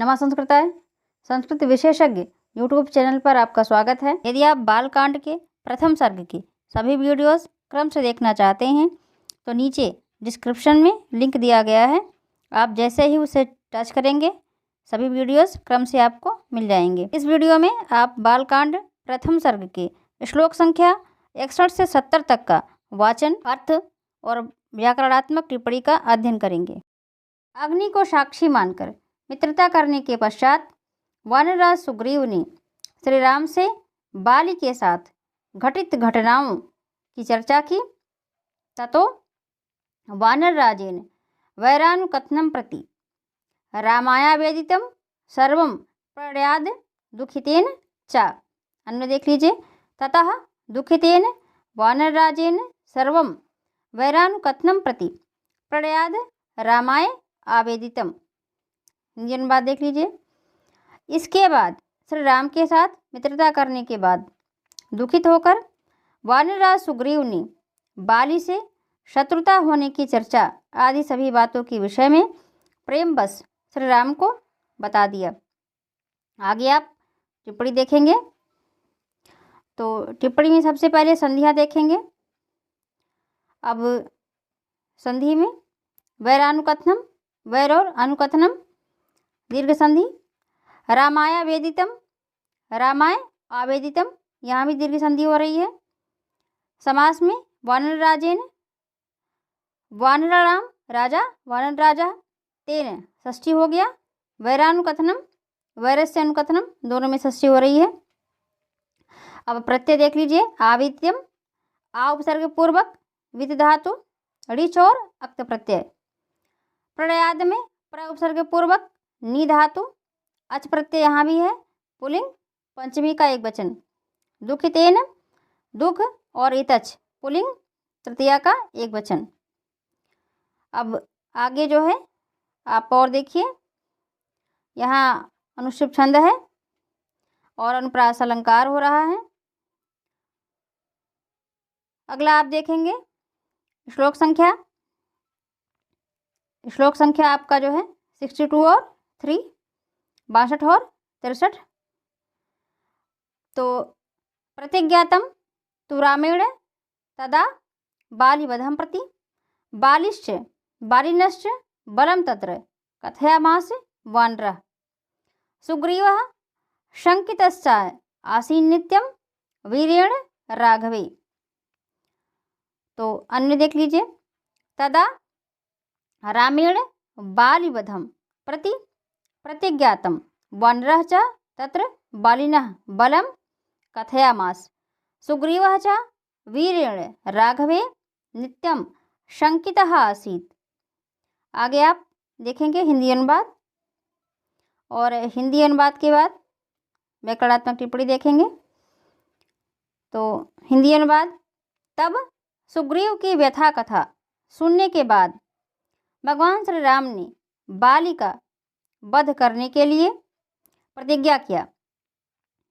नमः संस्कृताय संस्कृत विशेषज्ञ यूट्यूब चैनल पर आपका स्वागत है। यदि आप बालकांड के प्रथम सर्ग की सभी वीडियोस क्रम से देखना चाहते हैं तो नीचे डिस्क्रिप्शन में लिंक दिया गया है। आप जैसे ही उसे टच करेंगे सभी वीडियोस क्रम से आपको मिल जाएंगे। इस वीडियो में आप बालकांड प्रथम सर्ग के श्लोक संख्या 61 से 70 तक का वाचन, अर्थ और व्याकरणात्मक टिप्पणी का अध्ययन करेंगे। अग्नि को साक्षी मानकर मित्रता करने के पश्चात वानरराज सुग्रीव ने श्री राम से बाली के साथ घटित घटनाओं की चर्चा की। ततो वानरराजेन वैरानुकथनं प्रति रामायावेदितं सर्वं प्रयाद दुखितेन च। अन्य देख लीजिए। ततः दुखितेन वानरराजेन सर्वं वैरानुकथनं प्रति प्रयाद रामाय आवेदितम। इंजन बात देख लीजिए। इसके बाद श्री राम के साथ मित्रता करने के बाद दुखित होकर वानरराज सुग्रीव ने बाली से शत्रुता होने की चर्चा आदि सभी बातों के विषय में प्रेम बस श्री राम को बता दिया। आगे आप टिप्पणी देखेंगे तो टिप्पणी में सबसे पहले संधियाँ देखेंगे। अब संधि में वैरानुकथनम, वैर और अनुकथनम दीर्घ संधि। रामाय वेदितम, रामाय आवेदितम, यहाँ भी दीर्घ संधि हो रही है। समास में वानरराजेन, वानराणाम राजा, वानर राजा, तेन षष्ठी हो गया। वैरानुकथनम, वैरस्य अनुकथनम दोनों में षष्ठी हो रही है। अब प्रत्यय देख लीजिए। आवित्यम, आ उपसर्ग पूर्वक वित धातु ऋच और अक्त प्रत्यय। प्रयाद में प्र उपसर्ग पूर्वक नी धातु अच प्रत्यय यहाँ भी है, पुलिंग पंचमी का एक वचन। दुखितेन दुख और इतच पुलिंग तृतीया का एक वचन। अब आगे जो है आप और देखिए, यहाँ अनुष्टुप छंद है और अनुप्रास अलंकार हो रहा है। अगला आप देखेंगे श्लोक संख्या आपका जो है 62 और 3, 62 और 63। तो प्रतिज्ञातम तु रामेण तदा बालिवधं प्रति बालिश्च बालिनश्च बलं तत्र कथयामास वानरः सुग्रीवः शंकितश्च आसीन् नित्यं वीर्येण राघवे। तो अन्य देख लीजिए। तदा रामेण बालिवधं प्रति प्रतिज्ञातं वानरः च तत्र बालिनः बलं कथयामास सुग्रीवः च वीर्येण राघवे नित्यं शंकितः आसीत्। आगे आप देखेंगे हिंदी अनुवाद और हिंदी अनुवाद के बाद व्याकरणात्मक टिप्पणी देखेंगे। तो हिंदी अनुवाद। तब सुग्रीव की व्यथा कथा सुनने के बाद भगवान श्री राम ने बाली का वध करने के लिए प्रतिज्ञा किया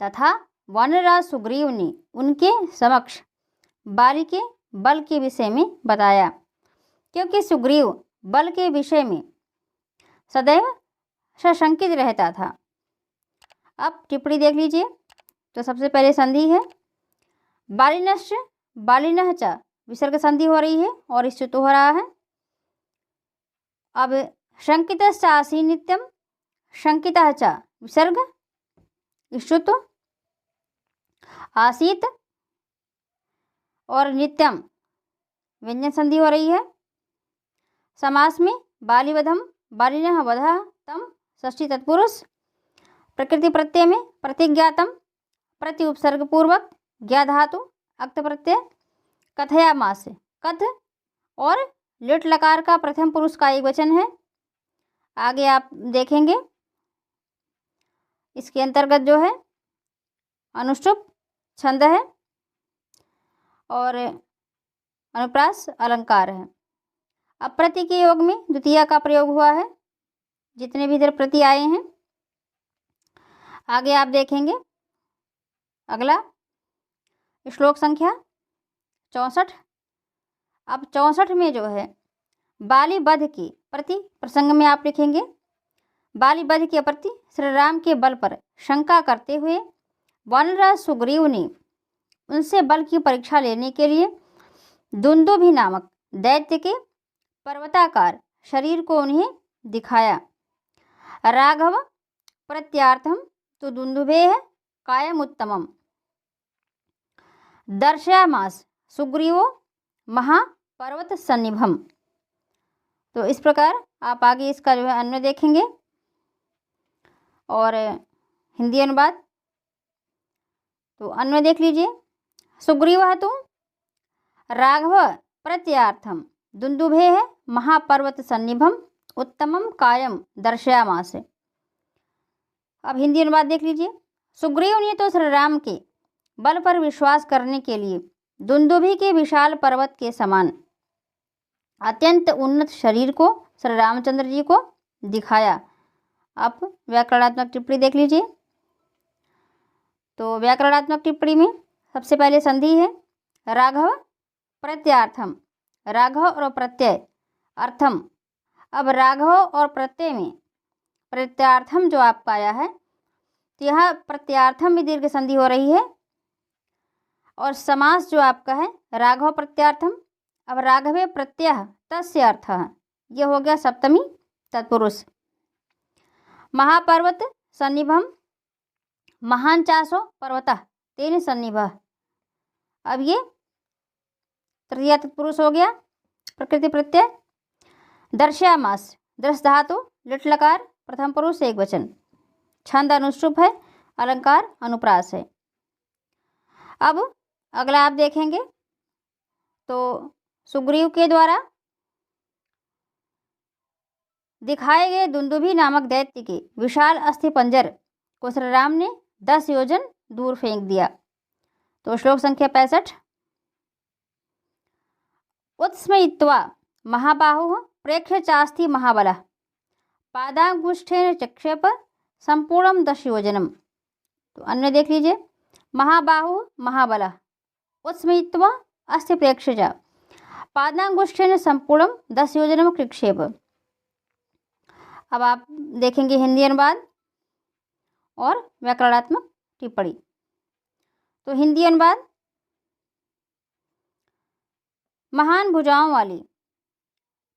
तथा वानरराज सुग्रीव ने उनके समक्ष बाली के बल के विषय में बताया, क्योंकि सुग्रीव बल के विषय में सदैव सशंकित रहता था। अब टिप्पणी देख लीजिए। तो सबसे पहले संधि है बालिनश्च बालिनः च, विसर्ग संधि हो रही है और स्तुत हो रहा है। अब शंकितश्च आसीन् नित्यं, शंकितः च विसर्ग स्तुत, आसीत और नित्यम व्यंजन संधि हो रही है। समास में बालिवधम, बालिनः वधः तम षष्ठी तत्पुरुष। प्रकृति प्रत्यय में प्रतिज्ञातम प्रति उपसर्ग पूर्वक ज्ञा धातु अक्त प्रत्यय। कथयामास कथ और लिट लकार का प्रथम पुरुष का एक वचन है। आगे आप देखेंगे इसके अंतर्गत जो है अनुष्टुप छंद है और अनुप्रास अलंकार है। अब प्रति के योग में द्वितीया का प्रयोग हुआ है, जितने भी इधर प्रति आए हैं। आगे आप देखेंगे अगला श्लोक संख्या 64। अब 64 में जो है बाली वध के प्रति प्रसंग में आप लिखेंगे बाली वध के प्रति श्री राम के बल पर शंका करते हुए वानरराज सुग्रीव ने उनसे बल की परीक्षा लेने के लिए दुंदुभि नामक दैत्य के पर्वताकार शरीर को उन्हें दिखाया। राघव प्रत्यार्थम तो दुंदुभेः कायमुत्तमम् दर्शयामास सुग्रीवो महापर्वत सन्निभम। तो इस प्रकार आप आगे इसका जो है अन्वय देखेंगे और हिंदी अनुवाद। तो अन्वय देख लीजिए। सुग्रीवः तु राघव प्रत्यार्थम दुंदुभेः महापर्वत सन्निभम उत्तमम कायम दर्शयामास। अब हिंदी अनुवाद देख लीजिए। सुग्रीव ने तो श्री राम के बल पर विश्वास करने के लिए दुंदुभि के विशाल पर्वत के समान अत्यंत उन्नत शरीर को श्री रामचंद्र जी को दिखाया। आप व्याकरणात्मक टिप्पणी देख लीजिए। तो व्याकरणात्मक टिप्पणी में सबसे पहले संधि है राघव प्रत्यार्थम, राघव और प्रत्यय अर्थम। अब राघव और प्रत्यय में प्रत्यार्थम जो आपका आया है तो यहाँ प्रत्यार्थम में दीर्घ संधि हो रही है और समास जो आपका है राघव प्रत्यार्थम। अब राघवे प्रत्यय तस्य अर्थ है, ये हो गया सप्तमी तत्पुरुष। महापर्वत सन्निभम महान चासो पर्वतः तेन सन्निभः। अब ये तृतीया तत्पुरुष हो गया प्रकृति प्रत्यय। दर्शयामास दर्श धातु लिट लकार प्रथम पुरुष एक वचन, छंद अनुष्टुप है, अलंकार अनुप्रास है। अब अगला आप देखेंगे तो सुग्रीव के द्वारा दिखाए गए दुंदुभि नामक दैत्य के विशाल अस्थि पंजर को श्री राम ने 10 योजन दूर फेंक दिया। तो श्लोक संख्या 65। उत्स्मयित्वा महाबाहु प्रेक्ष्य चास्ति महाबल पादांगुष्ठेन चक्षेप संपूर्णम 10 योजनम। तो अन्य देख लीजिए। महाबाहु महाबल उत्स्मयित्वा अस्थि प्रेक्ष्य च पादांगुष्ठेन संपूर्णम 10 योजनम कृक्षेप। अब आप देखेंगे हिंदी अनुवाद और व्याकरणात्मक टिप्पणी। तो हिंदी अनुवाद। महान भुजाओं वाली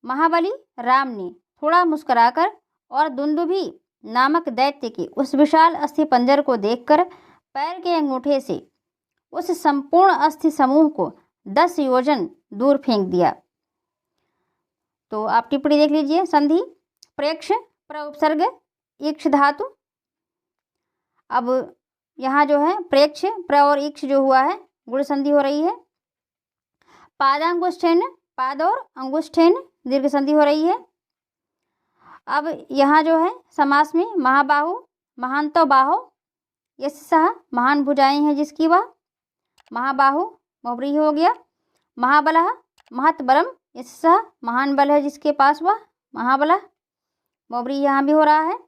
महाबली राम ने थोड़ा मुस्कुराकर और दुंदुभि नामक दैत्य के उस विशाल अस्थि पंजर को देखकर पैर के अंगूठे से उस संपूर्ण अस्थि समूह को 10 योजन दूर फेंक दिया। तो आप टिप्पणी देख लीजिए। संधि प्रेक्ष प्र उपसर्ग ईक्ष धातु। अब यहाँ जो है प्रेक्ष प्र और ईक्ष जो हुआ है गुण संधि हो रही है। पादांगुष्ठेन पाद और अंगुष्ठेन दीर्घ संधि हो रही है। अब यहाँ जो है समास में महाबाहु महानतो बाहो यश सह महान भुजाएं हैं जिसकी वह महाबाहु बहुव्रीहि हो गया। महाबलः महत बलम यश सह महान बल है जिसके पास वह महाबलः बहुव्रीहि यहाँ भी हो रहा है।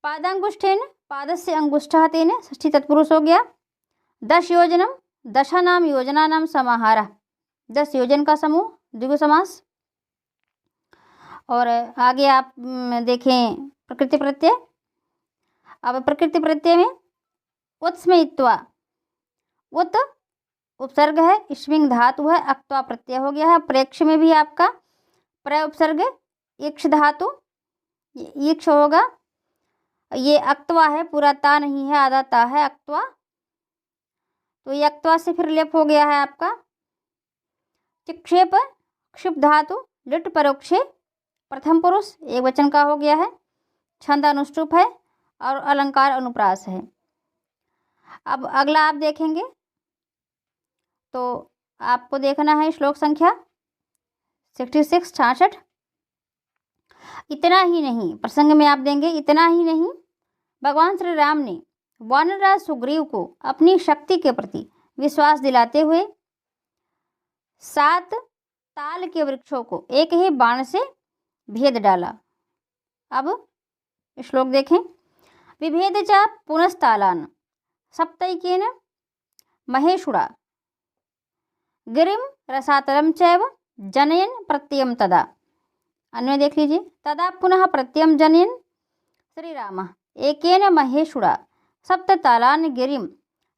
पादांगुष्ठेन पादस्य अंगुष्ठः तेन षष्ठी तत्पुरुष हो गया। 10 योजनम दशानाम योजना नाम समाहारः 10 योजन का समूह द्विगु समास। और आगे आप देखें प्रकृति प्रत्यय। अब प्रकृति प्रत्यय में उत्स्मयित्वा उत उपसर्ग है, इष्मिंग धातु है, अक्त्वा प्रत्यय हो गया है। प्रेक्ष में भी आपका प्र उपसर्ग ईक्ष धातु ईक्ष होगा। ये अक्त्वा है, पूरा ता नहीं है, आधा ता है अक्त्वा। तो ये अक्त्वा से फिर लेप हो गया है आपका चिक्षेप क्षिप धातु लिट परोक्षे प्रथम पुरुष एक वचन का हो गया है। छंद अनुष्टुप है और अलंकार अनुप्रास है। अब अगला आप देखेंगे तो आपको देखना है श्लोक संख्या 66 इतना ही नहीं, प्रसंग में आप देंगे इतना ही नहीं, भगवान श्री राम ने वानरराज सुग्रीव को अपनी शक्ति के प्रति विश्वास दिलाते हुए 7 ताल के वृक्षों को एक ही बाण से भेद डाला। अब श्लोक देखें। विभेद च पुनस्तालान सप्तैकेन महेशुरा गिरिम रसातलम चैव जनयन प्रत्ययम तदा। अन्वय देख लीजिए। तदा पुनः प्रत्ययम जनयन श्रीरामः एकेन महेशुरा सप्ततालान् गिरिं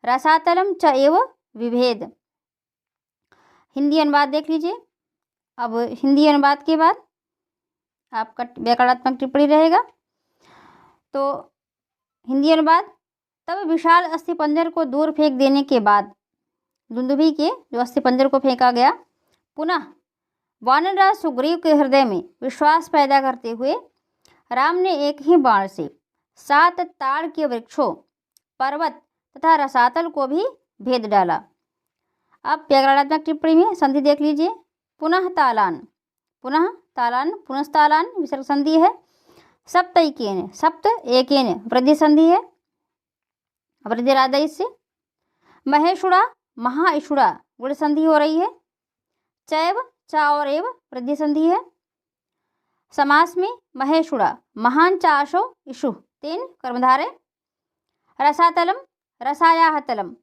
रसातलं च एव विभेद। हिंदी अनुवाद देख लीजिए। अब हिंदी अनुवाद के बाद आपका व्याकरणात्मक टिप्पणी रहेगा। तो हिंदी अनुवाद, तब विशाल अस्थिपंजर को दूर फेंक देने के बाद, दुंदुभि के जो अस्थिपंजर को फेंका गया, पुनः वानरराज सुग्रीव के हृदय में विश्वास पैदा करते हुए राम ने एक ही बाण से 7 ताड़ के वृक्षों, पर्वत तथा रसातल को भी भेद डाला। अब व्याकरणात्मक टिप्पणी में संधि देख लीजिए। पुनः तालान, पुनः तालान, पुनस्तालान विसर्ग संधि है। सप्तैकेन, सप्त एकेन वृद्धि संधि है, वृद्धि राधय से। महेशुड़ा, महाइशुड़ा गुण संधि हो रही है। चैव, चा और एव वृद्धि संधि है। समास में महेशुड़ा, महान चाशो इशु तेन कर्मधारे। रसातलम, रसायाह तलम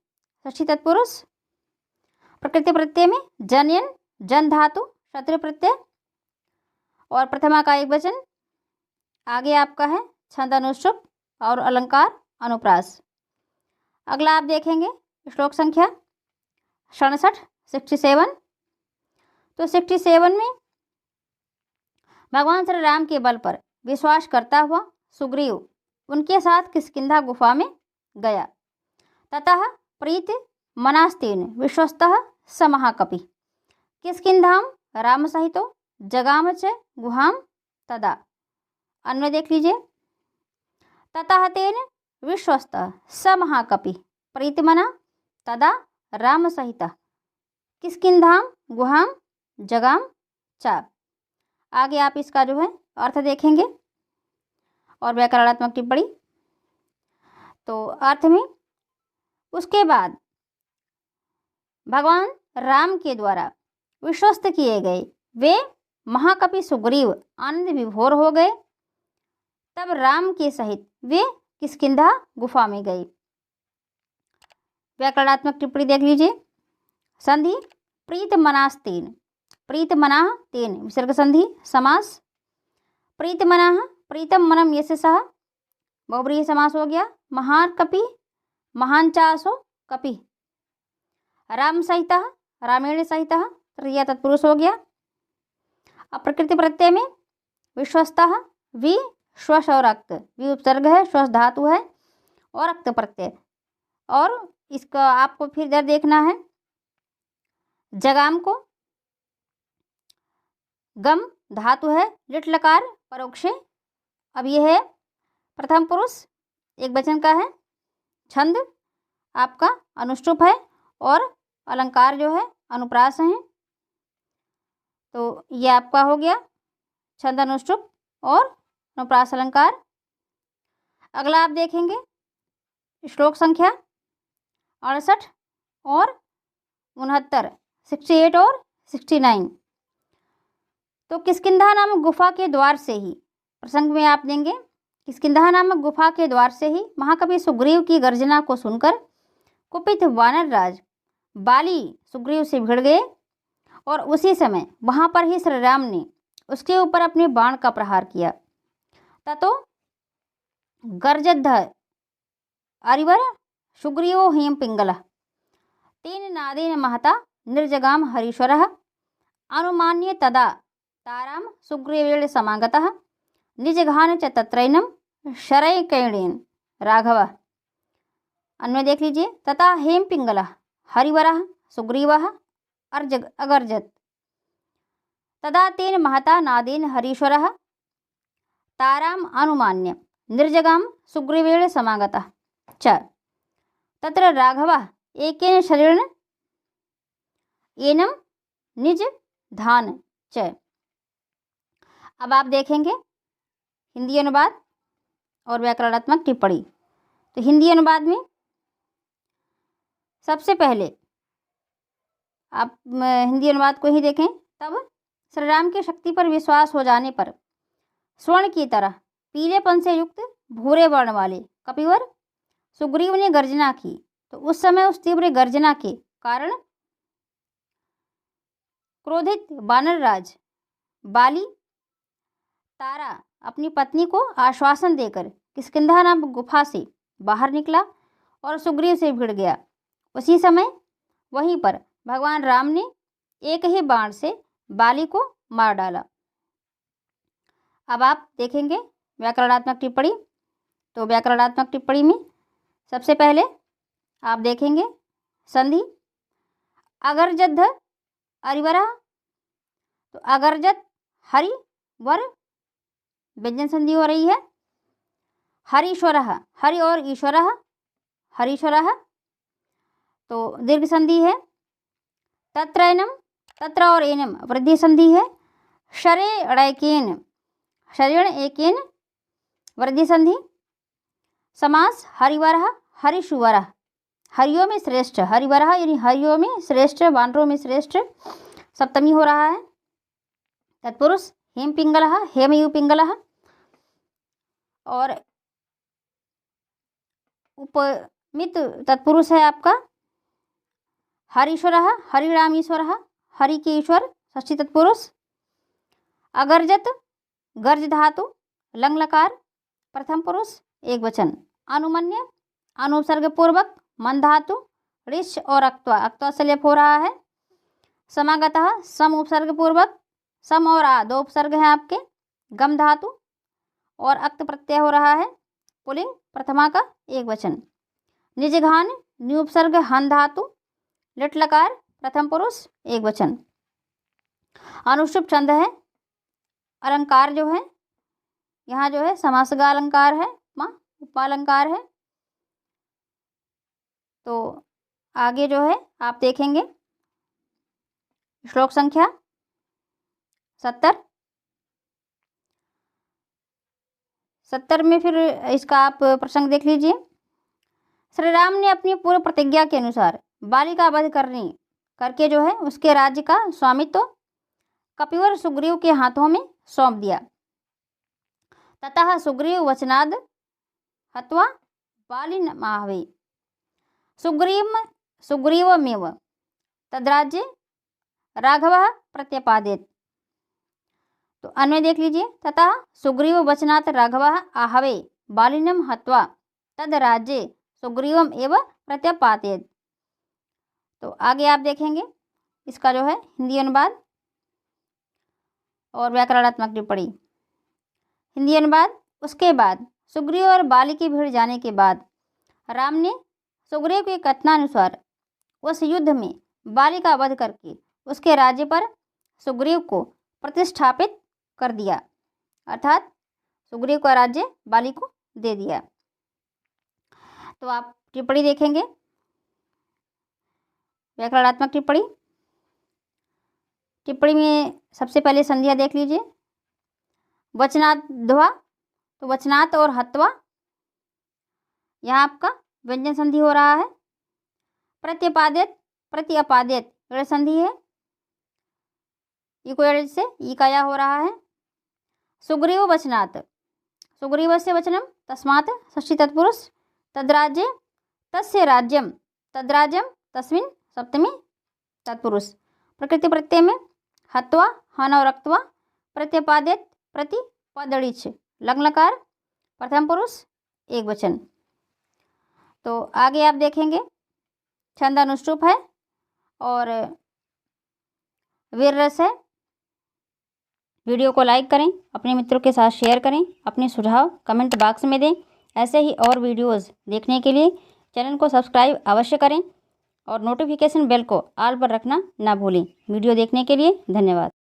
षष्ठी तत्पुरुष। प्रकृति प्रत्यय में जनयन, जन धातु क्षत्रिय प्रत्यय और प्रथमा का एक वचन। आगे आपका है छंद अनुश्रुप और अलंकार अनुप्रास। अगला आप देखेंगे श्लोक संख्या 67, 67। तो 67 में भगवान श्री राम के बल पर विश्वास करता हुआ सुग्रीव उनके साथ किष्किंधा गुफा में गया। ततः प्रीत मनास्तेन विश्वस्तः स महाकपि किष्किंधाम राम सहितो जगाम च गुहाम तदा। अन्वय देख लीजिए। ततः तेन विश्वस्तः स महाकपि प्रीतमना तदा राम सहितः किष्किंधाम गुहाम जगाम च। आगे आप इसका जो है अर्थ देखेंगे और व्याकरणात्मक टिप्पणी। तो अर्थ में, उसके बाद भगवान राम के द्वारा विश्वस्त किए गए वे महाकपि सुग्रीव आनंद विभोर हो गए। तब राम के सहित वे किष्किंधा गुफा में गए। व्याकरणात्मक टिप्पणी देख लीजिए। संधि प्रीत मनास्तेन, प्रीत मनाह तेन विसर्ग संधि। समास प्रीत मनाह, प्रीतम मनम यश सह बहुब्रीहि समास हो गया। महान कपि, महान चासो कपि। राम सहितः, रामेण सहितः तृतीया तत्पुरुष हो गया। अब प्रकृति प्रत्यय में विश्वस्तः वि श्वस और अक्त, वि उपसर्ग है, श्वस धातु है और अक्त प्रत्यय। और इसका आपको फिर इधर देखना है। जगाम को गम धातु है, लिट लकार परोक्षे। अब यह है प्रथम पुरुष एक वचन का है। छंद आपका अनुष्टुप है और अलंकार जो है अनुप्रास हैं। तो ये आपका हो गया छंद अनुष्टुप और अनुप्रास अलंकार। अगला आप देखेंगे श्लोक संख्या 68 और 69, 68 और 69। तो किष्किंधा नामक गुफा के द्वार से ही, प्रसंग में आप देंगे, किष्किंधा नामक गुफा के द्वार से ही महाकवि सुग्रीव की गर्जना को सुनकर कुपित वानर राज बाली सुग्रीव से भिड़ गए और उसी समय वहां पर ही श्री राम ने उसके ऊपर अपने बाण का प्रहार किया। ततो गर्जद्ध अरिवर सुग्रीवो हेम पिंगल तेन नादेन महता निर्जगाम हरीश्वरः अनुमान्य तदा ताराम सुग्रीवेण समागतः निजघान च तत्रैनम शरैकैणेन राघव। अन्वय देख लीजिए। तथा हेम पिंगलः हरिवरः सुग्रीवः अगर्जत तदा तेन महता नादेन हरीश्वरः ताराम अनुमान्य निर्जगाम सुग्रीवेण समागतः च तत्र राघवः एकेन शरीरेण एनम निज धान च। अब आप देखेंगे हिंदी अनुवाद और व्याकरणात्मक टिप्पणी। तो हिंदी अनुवाद में सबसे पहले आप हिंदी अनुवाद को ही देखें। तब श्री राम की शक्ति पर विश्वास हो जाने पर स्वर्ण की तरह पीलेपन से युक्त भूरे वर्ण वाले कपिवर सुग्रीव ने गर्जना की। तो उस समय उस तीव्र गर्जना के कारण क्रोधित वानरराज बाली तारा अपनी पत्नी को आश्वासन देकर किष्किंधा नामक गुफा से बाहर निकला और सुग्रीव से भिड़ गया। उसी समय वहीं पर भगवान राम ने एक ही बाण से बाली को मार डाला। अब आप देखेंगे व्याकरणात्मक टिप्पणी। तो व्याकरणात्मक टिप्पणी में सबसे पहले आप देखेंगे संधि अगरजद्ध अरिवरा। तो अगरजत हरि वर व्यंजन संधि हो रही है। हरीश्वर, हरि और ईश्वर, हरीश्वर। तो दीर्घ संधि है। तत्र एनम, तत्र और एनम वृद्धि संधि है। शरे अड़ैकेन, शरेण एकेन वृद्धि संधि। समास हरिवर हरिशुवर, हरियों में श्रेष्ठ, हरिवर यानी हरियों में श्रेष्ठ, वानरों में श्रेष्ठ, सप्तमी हो रहा है। तत्पुरुष हेम पिंगल, हेमयु पिंगल। और उपमित तत्पुरुष है आपका हरीश्वर, हरिरामीश्वर, हरि के ईश्वर, षष्ठी तत्पुरुष। अगरजत गर्ज धातु लंग लकार प्रथम पुरुष एक वचन। अनुमन्य अनुपसर्ग पूर्वक मन धातु ऋष और अक्त्वा, अक्त्वा से लेप हो रहा है। समागतः सम उपसर्ग पूर्वक, सम और आ दो उपसर्ग हैं आपके। गम धातु और अक्त प्रत्यय हो रहा है। पुलिंग प्रथमा का एक वचन। निजघान न्यूपसर्ग हन धातु लिट लकार प्रथम पुरुष एक वचन। अनुष्टुप छंद है। अलंकार जो है यहाँ जो है समासगा अलंकार है, उपालंकार है। तो आगे जो है आप देखेंगे श्लोक संख्या 70 में फिर इसका आप प्रसंग देख लीजिए। श्री राम ने अपनी पूर्व प्रतिज्ञा के अनुसार बाली का वध करके जो है उसके राज्य का स्वामित्व कपिवर सुग्रीव के हाथों में सौंप दिया। ततः सुग्रीव वचनाद हत्वा बालिनमाहवे सुग्रीवमेव तद्राज्ये राघवः प्रत्यपादेत। तो अन्वय देख लीजिए। तथा सुग्रीव वचनात् राघवः आहवे बालिनम हत्वा तद्राज्ये सुग्रीवम एव प्रत्यपादेत। तो आगे आप देखेंगे इसका जो है हिंदी अनुवाद और व्याकरणात्मक टिप्पणी। हिंदी अनुवाद। उसके बाद सुग्रीव और बाली की भीड़ जाने के बाद राम ने सुग्रीव के कथनानुसार उस युद्ध में बाली का वध करके उसके राज्य पर सुग्रीव को प्रतिष्ठापित कर दिया, अर्थात सुग्रीव का राज्य बाली को दे दिया। तो आप टिप्पणी देखेंगे व्याकरणात्मक टिप्पणी। टिप्पणी में सबसे पहले संधियाँ देख लीजिए। वचनाध्वा, तो वचनात् और हत्वा यहाँ आपका व्यंजन संधि हो रहा है। प्रत्यपादित प्रत्यपादित ऋण संधि है, इको से इकाया हो रहा है। सुग्रीव वचनात्, सुग्रीव से वचनम तस्मात् षष्ठी तत्पुरुष। तद्राज्ये तस्य राज्यम, तद्राज्यम तस्मिन् सप्तमी तत्पुरुष। प्रकृति प्रत्यय में हत्वा हन और रक्त्वा प्रत्यपादित प्रतिपदड़िच लंग लकार प्रथम पुरुष एक वचन। तो आगे आप देखेंगे छंद अनुष्टुप है और वीर रस है। वीडियो को लाइक करें, अपने मित्रों के साथ शेयर करें, अपने सुझाव कमेंट बॉक्स में दें। ऐसे ही और वीडियोस देखने के लिए चैनल को सब्सक्राइब अवश्य करें और नोटिफिकेशन बेल को ऑल पर रखना ना भूलें। वीडियो देखने के लिए धन्यवाद।